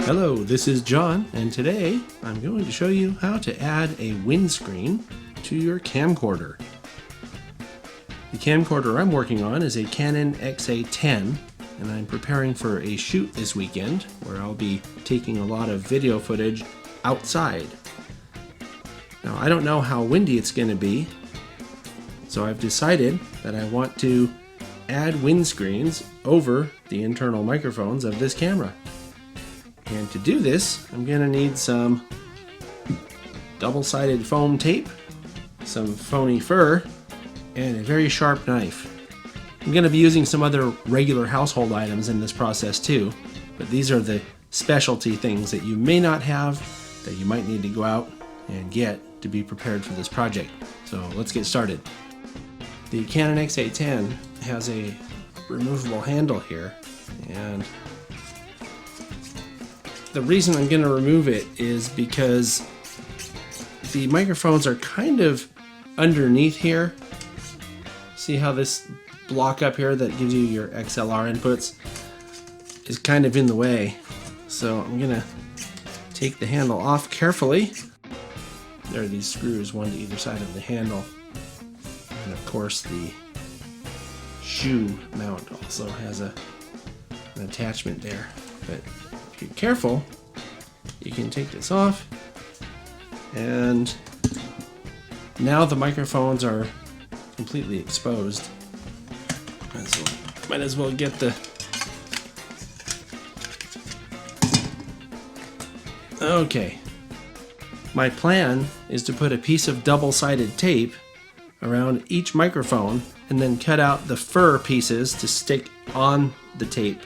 Hello, this is John, and today I'm going to show you how to add a windscreen to your camcorder. The camcorder I'm working on is a Canon XA10, and I'm preparing for a shoot this weekend where I'll be taking a lot of video footage outside. Now, I don't know how windy it's going to be, so I've decided that I want to add windscreens over the internal microphones of this camera. And to do this, I'm going to need some double-sided foam tape, some phony fur, and a very sharp knife. I'm going to be using some other regular household items in this process too, but these are the specialty things that you may not have that you might need to go out and get to be prepared for this project. So let's get started. The Canon XA10 has a removable handle here, and the reason I'm going to remove it is because the microphones are kind of underneath here. See how this block up here that gives you your XLR inputs is kind of in the way. So I'm going to take the handle off carefully. There are these screws, one to either side of the handle. And of course the shoe mount also has an attachment there. But if you're careful, you can take this off, and now the microphones are completely exposed. Might as well get the... Okay. My plan is to put a piece of double-sided tape around each microphone and then cut out the fur pieces to stick on the tape.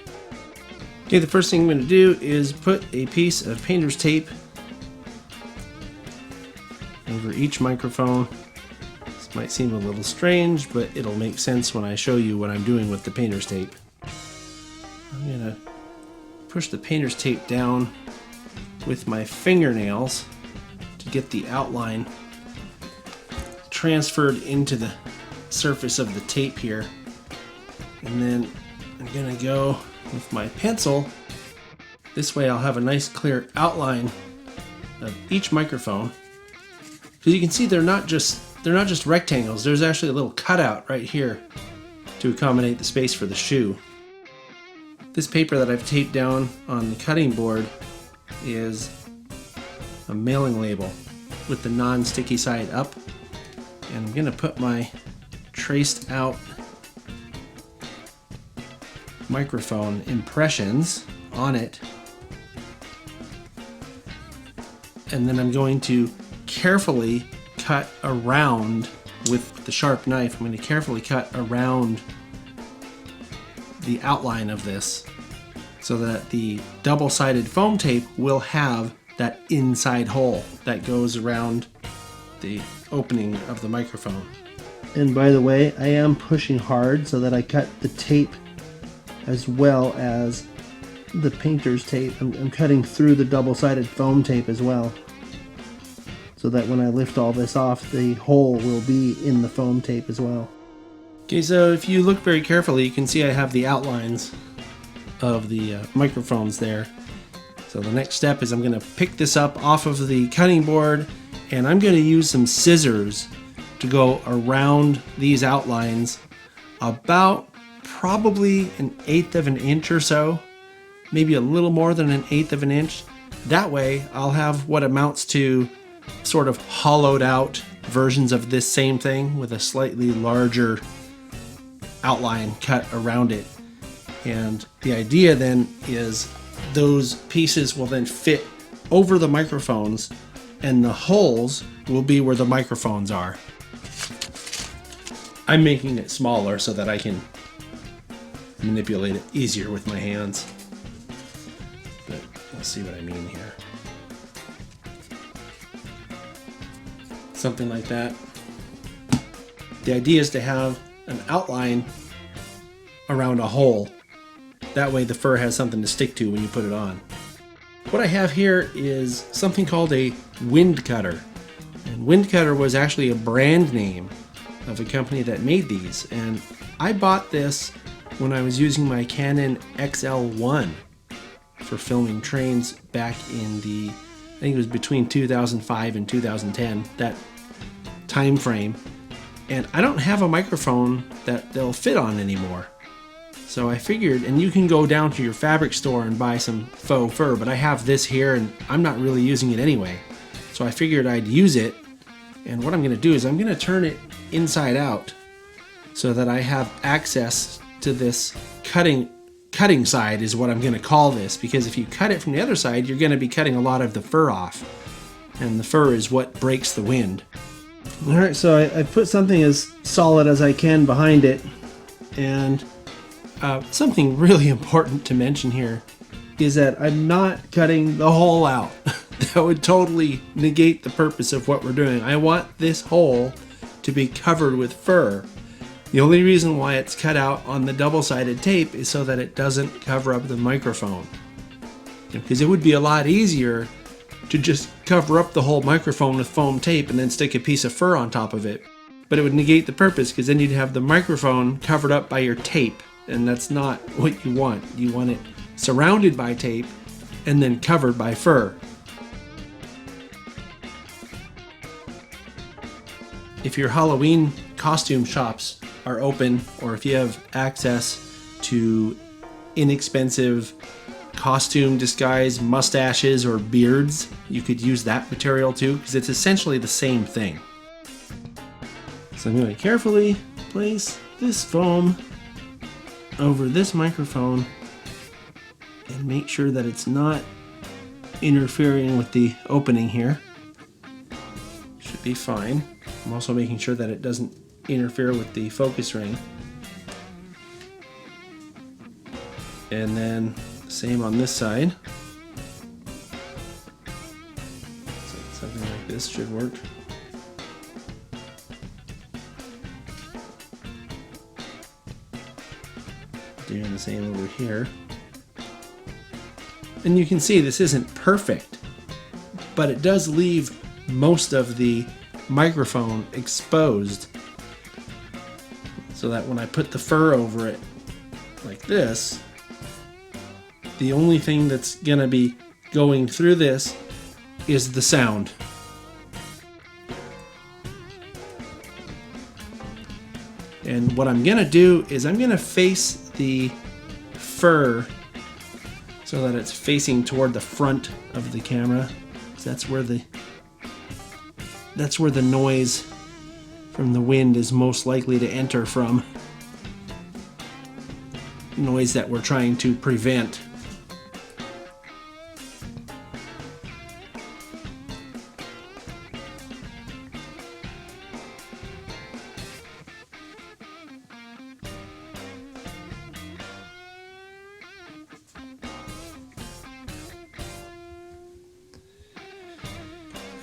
Okay, the first thing I'm going to do is put a piece of painter's tape over each microphone. This might seem a little strange, but it'll make sense when I show you what I'm doing with the painter's tape. I'm going to push the painter's tape down with my fingernails to get the outline transferred into the surface of the tape here. And then I'm going to go with my pencil. This way I'll have a nice clear outline of each microphone. Because you can see they're not just rectangles. There's actually a little cutout right here to accommodate the space for the shoe. This paper that I've taped down on the cutting board is a mailing label with the non-sticky side up. And I'm going to put my traced out microphone impressions on it, and then I'm going to carefully cut around with the sharp knife. I'm going to carefully cut around the outline of this so that the double-sided foam tape will have that inside hole that goes around the opening of the microphone. And by the way, I am pushing hard so that I cut the tape as well as the painter's tape. I'm cutting through the double-sided foam tape as well, so that when I lift all this off, the hole will be in the foam tape as well. Okay, so if you look very carefully, you can see I have the outlines of the microphones there. So the next step is I'm going to pick this up off of the cutting board, and I'm going to use some scissors to go around these outlines about probably 1/8 of an inch or so, maybe a little more than 1/8 of an inch. That way I'll have what amounts to sort of hollowed out versions of this same thing with a slightly larger outline cut around it. And the idea then is those pieces will then fit over the microphones, and the holes will be where the microphones are. I'm making it smaller so that I can manipulate it easier with my hands, but we'll see what I mean here. Something like that. The idea is to have an outline around a hole. That way the fur has something to stick to when you put it on. What I have here is something called a wind cutter. And wind cutter was actually a brand name of a company that made these, and I bought this when I was using my Canon XL1 for filming trains back in the, I think it was between 2005 and 2010, that time frame. And I don't have a microphone that they'll fit on anymore. So I figured, and you can go down to your fabric store and buy some faux fur, but I have this here and I'm not really using it anyway. So I figured I'd use it, and what I'm going to do is I'm going to turn it inside out so that I have access to this cutting side is what I'm going to call this, because if you cut it from the other side, you're going to be cutting a lot of the fur off, and the fur is what breaks the wind. Alright, so I put something as solid as I can behind it, and something really important to mention here is that I'm not cutting the hole out. That would totally negate the purpose of what we're doing. I want this hole to be covered with fur. The only reason why it's cut out on the double-sided tape is so that it doesn't cover up the microphone. Because it would be a lot easier to just cover up the whole microphone with foam tape and then stick a piece of fur on top of it. But it would negate the purpose, because then you'd have the microphone covered up by your tape, and that's not what you want. You want it surrounded by tape and then covered by fur. If your Halloween costume shops are open, or if you have access to inexpensive costume disguise mustaches or beards, you could use that material too, because it's essentially the same thing. So I'm going to carefully place this foam over this microphone and make sure that it's not interfering with the opening here. Should be fine. I'm also making sure that it doesn't interfere with the focus ring. And then same on this side. So something like this should work. Doing the same over here. And you can see this isn't perfect, but it does leave most of the microphone exposed, so that when I put the fur over it like this, the only thing that's going to be going through this is the sound. And what I'm going to do is I'm going to face the fur so that it's facing toward the front of the camera. So that's where the noise from the wind is most likely to enter from. Noise that we're trying to prevent.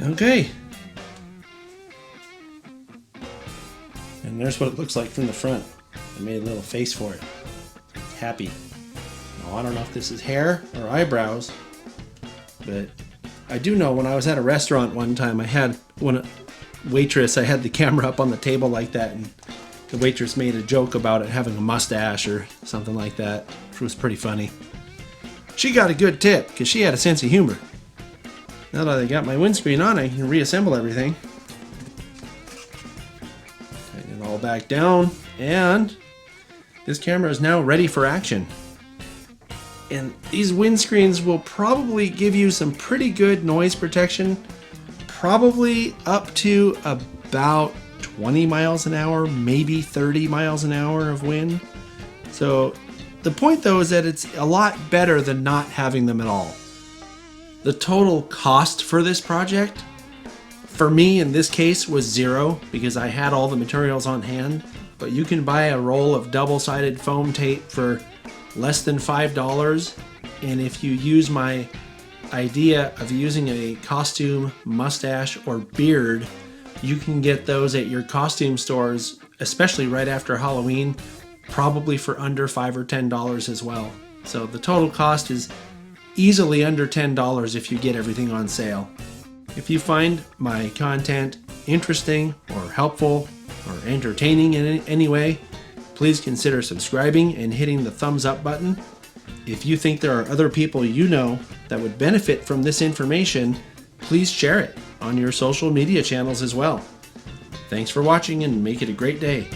Okay. And there's what it looks like from the front. I made a little face for it. It's happy. Now, I don't know if this is hair or eyebrows, but I do know when I was at a restaurant one time, I had I had the camera up on the table like that, and the waitress made a joke about it having a mustache or something like that, which was pretty funny. She got a good tip because she had a sense of humor. Now that I got my windscreen on, I can reassemble everything. Tighten it all back down, and this camera is now ready for action. And these windscreens will probably give you some pretty good noise protection, probably up to about 20 miles an hour, maybe 30 miles an hour of wind. So the point though is that it's a lot better than not having them at all. The total cost for this project, for me in this case, was $0 because I had all the materials on hand. But you can buy a roll of double-sided foam tape for less than $5. And if you use my idea of using a costume, mustache, or beard, you can get those at your costume stores, especially right after Halloween, probably for under $5 or $10 as well. So the total cost is easily under $10 if you get everything on sale. If you find my content interesting or helpful or entertaining in any way, please consider subscribing and hitting the thumbs up button. If you think there are other people you know that would benefit from this information, please share it on your social media channels as well. Thanks for watching and make it a great day.